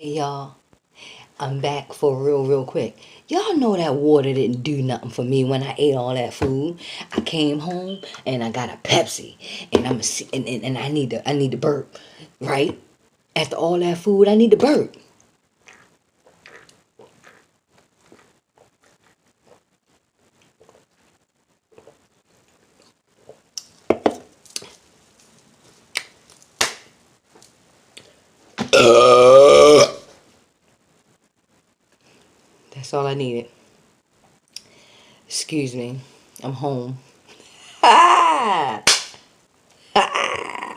Hey y'all, I'm back for real quick. Y'all know that water didn't do nothing for me when I ate all that food. I came home and I got a Pepsi, and and I need to burp, right? After all that food, I need to burp. That's all I needed. Excuse me, I'm home. Ah,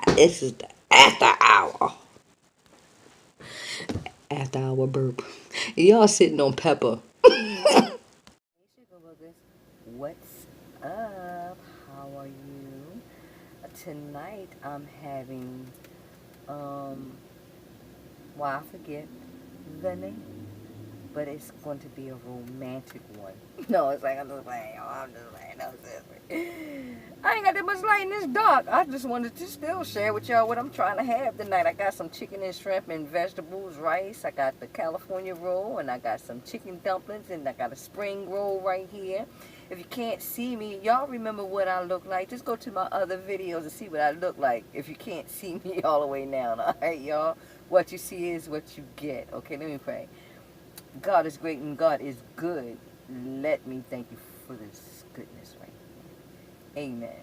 this is the after hour burp. Y'all sitting on pepper. Hey, Sugar Boogers. What's up? How are you? Tonight I'm having, um, well, I forget the name, but it's going to be a romantic one. No, it's like, I'm just playing, y'all. I'm just playing. No, seriously. I ain't got that much light in this dark. I just wanted to still share with y'all what I'm trying to have tonight. I got some chicken and shrimp and vegetables, rice. I got the California roll, and I got some chicken dumplings, and I got a spring roll right here. If you can't see me, y'all remember what I look like. Just go to my other videos and see what I look like if you can't see me all the way down. All right, y'all? What you see is what you get. Okay, let me pray. God is great and God is good. Let me thank you for this goodness right here. Amen.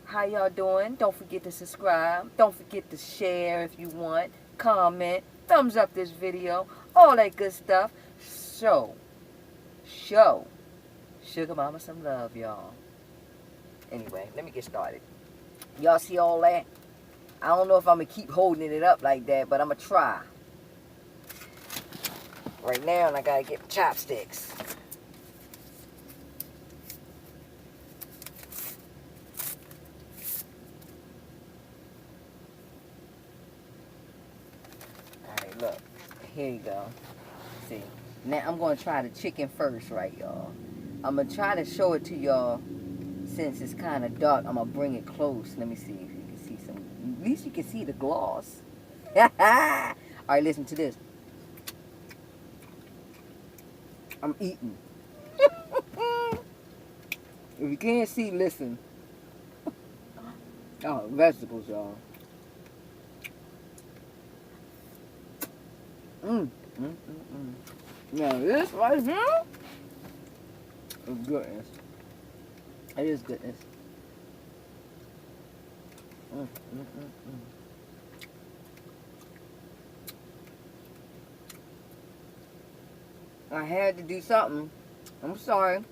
How y'all doing? Don't forget to subscribe. Don't forget to share if you want. Comment. Thumbs up this video. All that good stuff. Show Sugar Mama some love, y'all. Anyway, let me get started. Y'all see all that? I don't know if I'm going to keep holding it up like that, but I'm going to try. Right now, I got to get chopsticks. Alright, look. Here you go. See. Now, I'm going to try the chicken first, right, y'all? I'm going to try to show it to y'all. Since it's kind of dark, I'm going to bring it close. Let me see if you can see some. At least you can see the gloss. Alright, listen to this. I'm eating. If you can't see, listen. Oh, vegetables, y'all. Now, this right here is goodness. It is goodness. I had to do something. I'm sorry.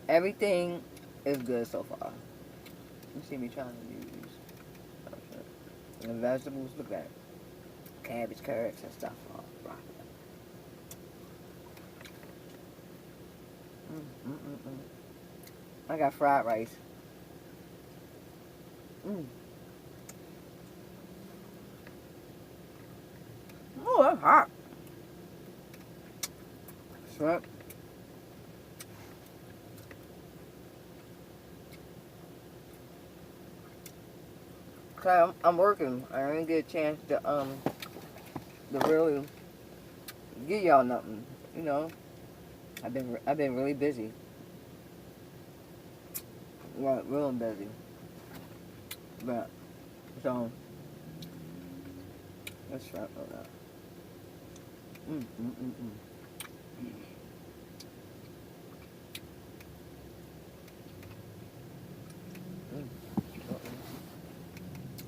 Everything is good so far. You see me trying to use the vegetables. Look at it. Cabbage, carrots, and stuff. Oh, broccoli. I got fried rice. Oh, that's hot. Shrimp. Okay, I'm working. I didn't get a chance to really give y'all nothing. You know, I've been really busy. Well, real busy. But so let's try for that.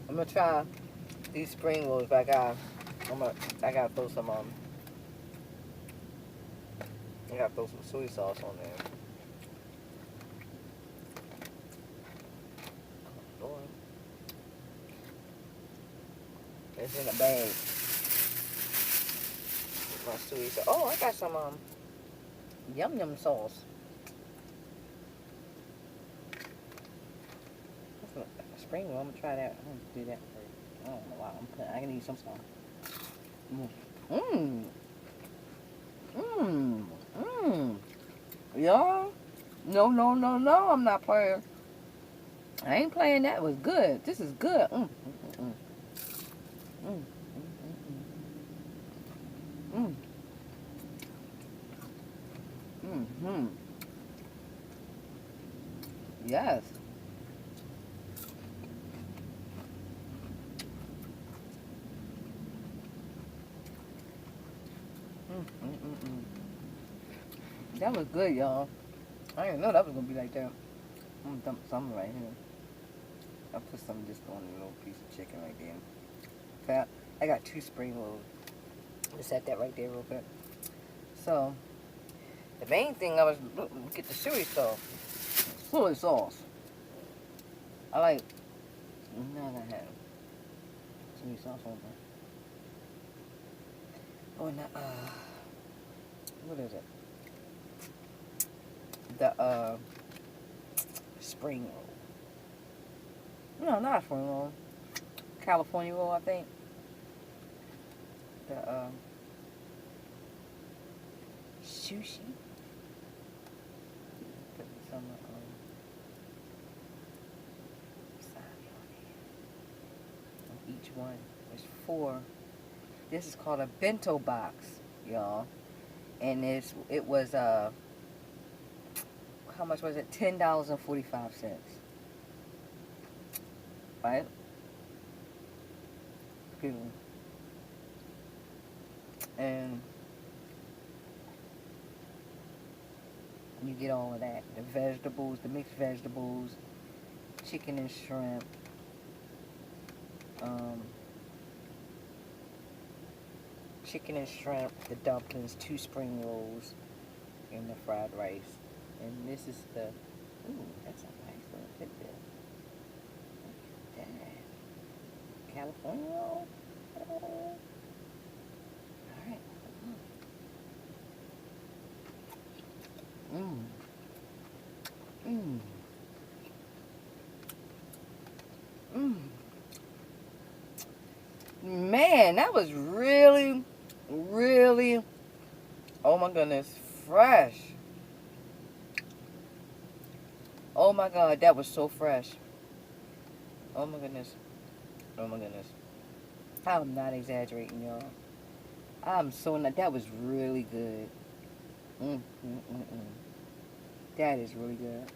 I'm gonna try these spring rolls, but I gotta throw some I gotta throw some soy sauce on there. Oh, Lord. It's in a bag. My soy sauce. Oh, I got some yum sauce. Spring roll. I'm gonna try that. I'm gonna do that first. I don't know why I can eat some sauce. Y'all? No, I'm not playing. I ain't playing that. It was good. This is good. Mm, mm, mm. Yes. That was good, y'all. I didn't know that was gonna be like that. I'm gonna dump some right here. I'll put some just on a little piece of chicken right there. I got 2 spring rolls. Just set that right there real quick. So, the main thing I was get the soy sauce. Soy sauce. I like. Now I have soy sauce on there. Oh, no, what is it? The spring roll. No, not a spring roll. California roll, I think. The sushi. Put some wasabi on each one. There's 4. This is called a bento box, y'all. And it was how much was it? $10.45. Right? Excuse me. And you get all of that. The vegetables, the mixed vegetables, chicken and shrimp, the dumplings, 2 spring rolls, and the fried rice. And this is the, ooh, that's a nice little tidbit. Look at that. California roll. Oh. Alright. Mmm. Man, that was really, really, oh my goodness, fresh. Oh my God, that was so fresh. Oh my goodness. Oh my goodness. I'm not exaggerating, y'all. I'm so not. That was really good. That is really good.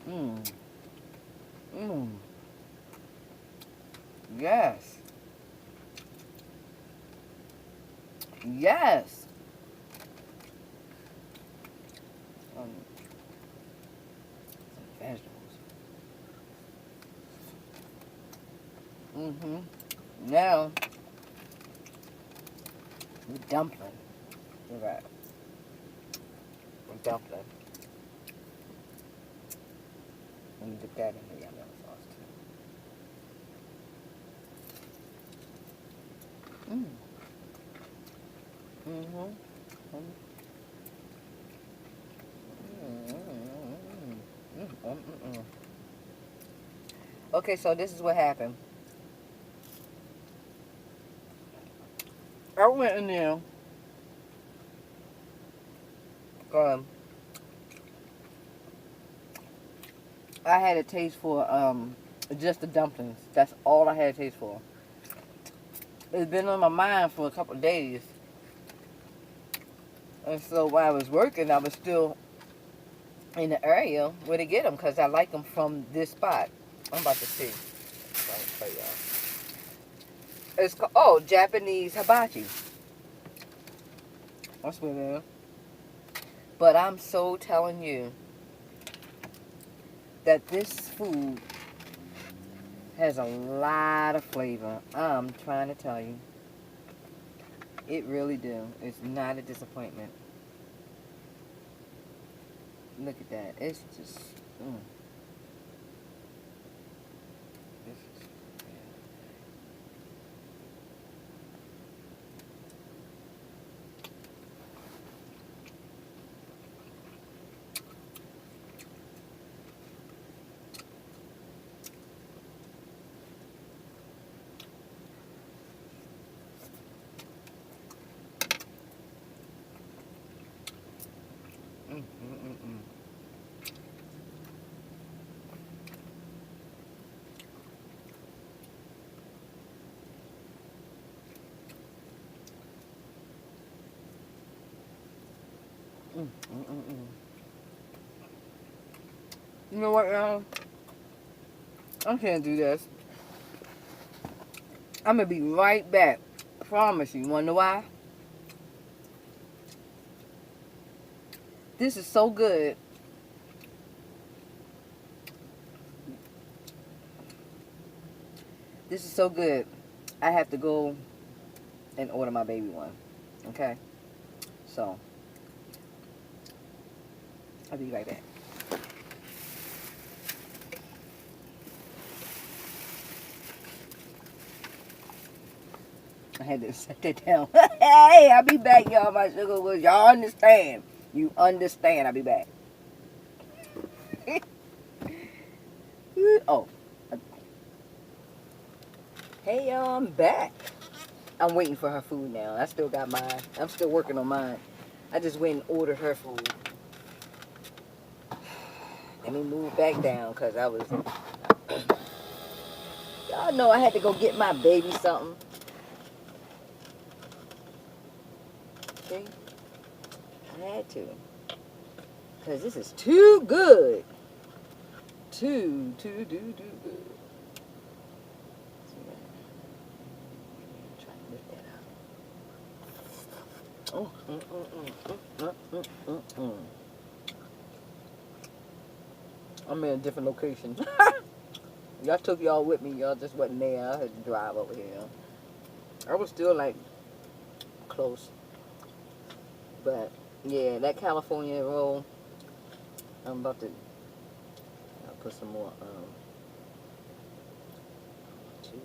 Mmm. Mmm. Yes. Yes. Some vegetables. Now, the dumpling. Look at that. The dumpling. Let me dip that in the yummy sauce too. Okay, so this is what happened. I went in there. I had a taste for just the dumplings. That's all I had a taste for. It's been on my mind for a couple of days. And so while I was working, I was still in the area where to get them because I like them from this spot. I'm about to see. Let me show y'all. It's called, oh, Japanese hibachi. That's what it is. But I'm so telling you that this food has a lot of flavor. I'm trying to tell you. It really do. It's not a disappointment. Look at that. It's just... You know what, y'all? I can't do this. I'm gonna be right back. Promise you. Wanna know why? This is so good. This is so good. I have to go and order my baby one. Okay? So, I'll be right back. I had to set that down. Hey, I'll be back, y'all. My sugar was. Y'all understand. You understand. I'll be back. Oh. Hey, y'all. I'm back. I'm waiting for her food now. I still got mine. I'm still working on mine. I just went and ordered her food. Let me move back down because I was... Y'all know I had to go get my baby something. See? I had to. Because this is too good. Too good. Try to lift that up. I'm in a different location. Y'all took y'all with me. Y'all just wasn't there. I had to drive over here. I was still like close. But yeah, that California roll, I'm about to put some more, too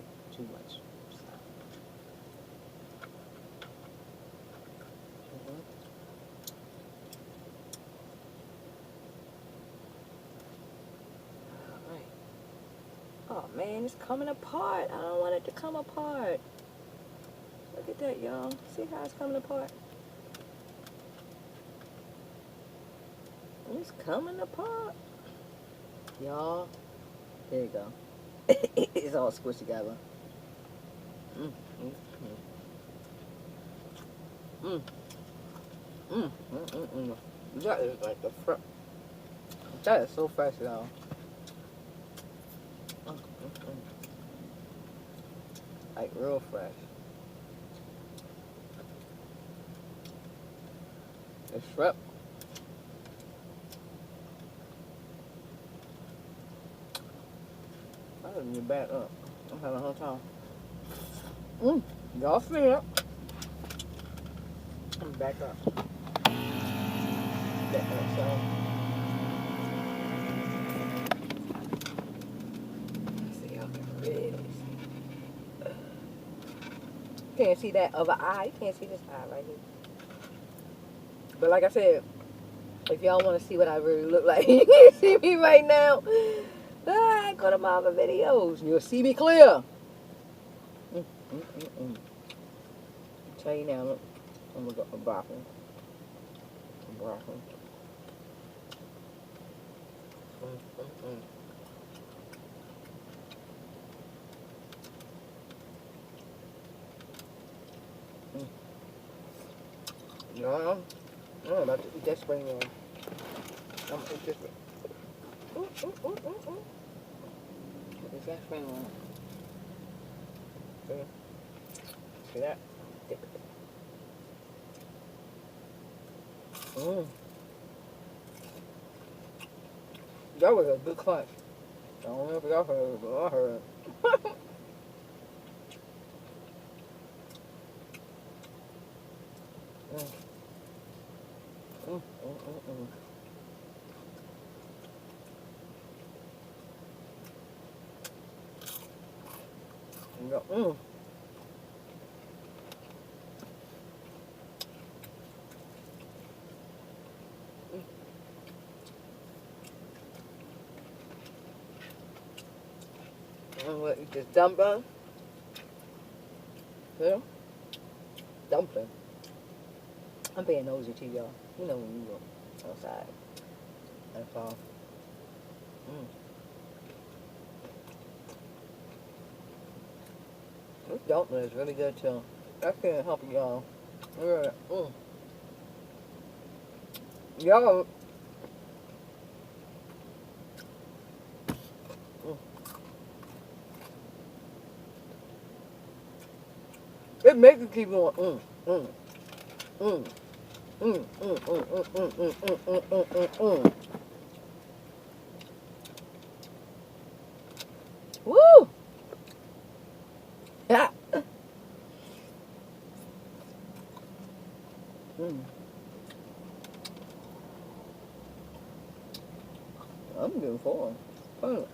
much. Alright. Oh man, it's coming apart. I don't want it to come apart. Look at that, y'all. See how it's coming apart? It's coming apart. Y'all, there you go. It's all squished together. That is like the front. That is so fresh, y'all. Like real fresh. It's shrimp. I didn't get back up. I'm having a hard time. Y'all see it. I'm back up. Back up, so. See y'all can really see. Can't see that other eye. You can't see this eye right here. But like I said, if y'all want to see what I really look like, you can see me right now. Go to my other videos and you'll see me clear. Tell you now, look, I'm gonna go for broccoli. No, I'm about to eat that spring roll. I'm gonna eat this one. Eat that spring roll. See that? Dip it. That was a good crunch. I don't know if y'all heard it, but I heard it. I'm gonna eat this dumpling. Yeah. Dumpling. I'm being nosy to y'all. You know when you go outside. That's all. This dumpling is really good too. I can't help y'all. Y'all. It makes you keep going. Mm, mm, mm, mm, mm, mm, mm, mm, mm, mm, mm, mm, mm. Woo! Yeah. Mm. I'm good for it.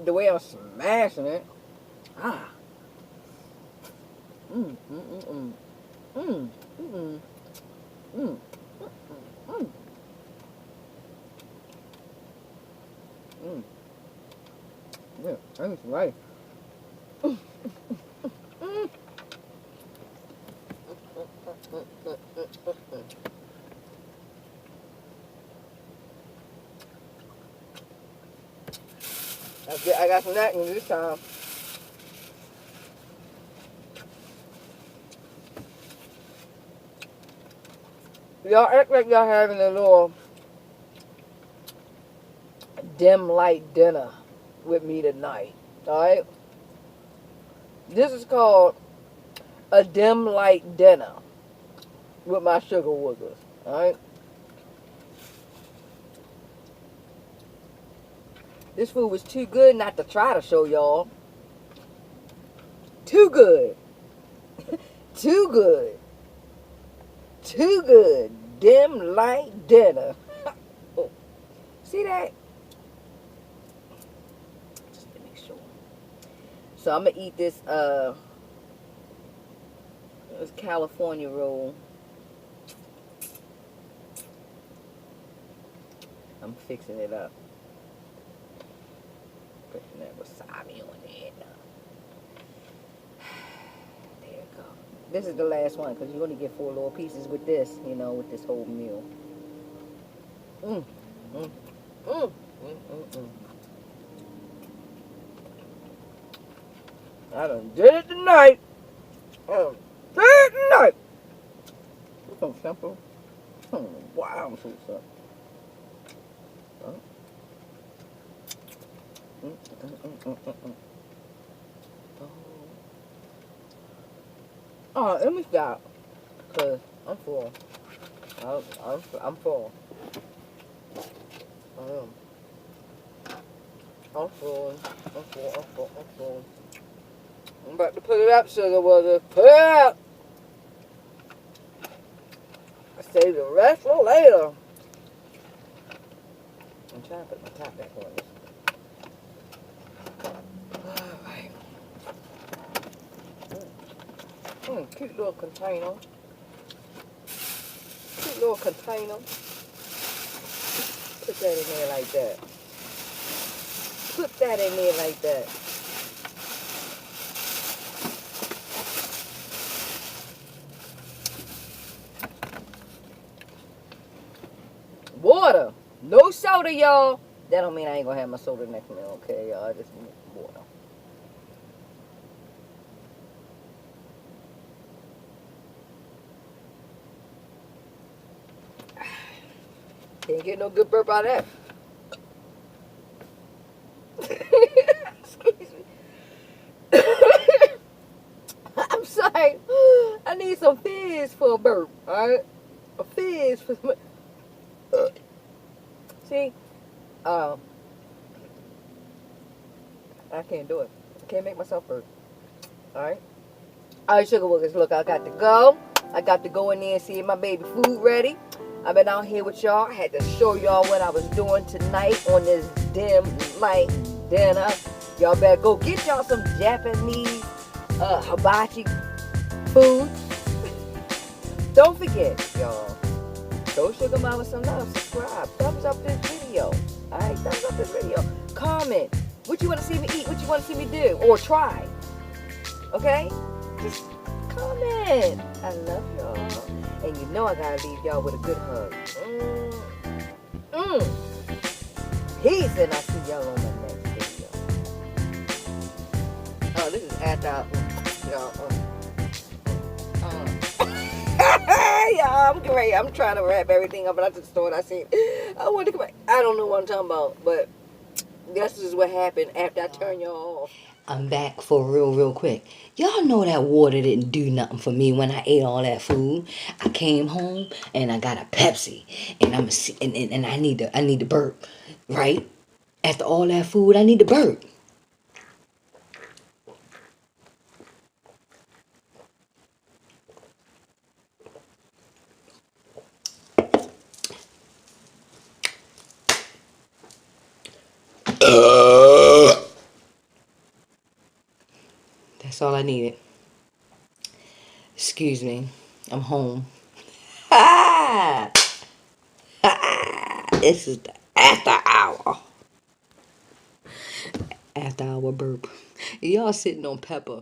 The way I'm smashing it. Ah. Mm, mm, mm, mm. Mm, mm, mm, mm, mm. Yeah, that's right. Mm, mm, mm. I got some napkins this time. Y'all act like y'all having a little dim light dinner with me tonight. Alright? This is called a dim light dinner with my sugar woogers. Alright? This food was too good not to try to show y'all. Too good. Too good. Too good. Dim light dinner. Oh, see that? Just to make sure. So I'm gonna eat this California roll. I'm fixing it up. Putting that wasabi on it. There you go. This is the last one because you only get 4 little pieces with this, you know, with this whole meal. Mm, mm, mm, mm, mm, mm. I done did it tonight. I done did it tonight. It's so simple. Wow, I'm so simple. Mm, mm, mm, mm, mm, mm. Oh, let me stop. Because I'm full. I'm full. I am. I'm full. I'm full. I'm full. I'm full. I'm about to put it up, sugar water. Put it up. I save the rest for later. I'm trying to put my top back on this. Alright. Cute little container. Cute little container. Put that in there like that. Put that in there like that. Water. No soda, y'all. That don't mean I ain't gonna have my soda next meal, okay, y'all? I just need water. Can't get no good burp out of that. Excuse me. I'm sorry. I need some fizz for a burp, alright? A fizz for some... See? I can't do it. I can't make myself burp. Alright? Alright, sugar woogers, look, I got to go. I got to go in there and see if my baby food ready. I've been out here with y'all. I had to show y'all what I was doing tonight on this dim light dinner. Y'all better go get y'all some Japanese hibachi food. Don't forget, y'all. Show Sugar Mama some love. Subscribe. Thumbs up this video. Alright, thumbs up this video. Comment what you want to see me eat, what you want to see me do, or try. Okay? Just comment. I love y'all. And you know I gotta leave y'all with a good hug. Peace, and I'll see y'all on my next video. Oh, this is after y'all. Y'all, I'm great. I'm trying to wrap everything up, but I just thought I seen. I want to come back. I don't know what I'm talking about, but this is what happened after I turn y'all off. I'm back for real quick. Y'all know that water didn't do nothing for me when I ate all that food. I came home and I got a Pepsi, and and I need to burp, right? After all that food, I need to burp. That's all I needed. Excuse me. I'm home. Ah! This is the after hour. After hour burp. Y'all sitting on pepper.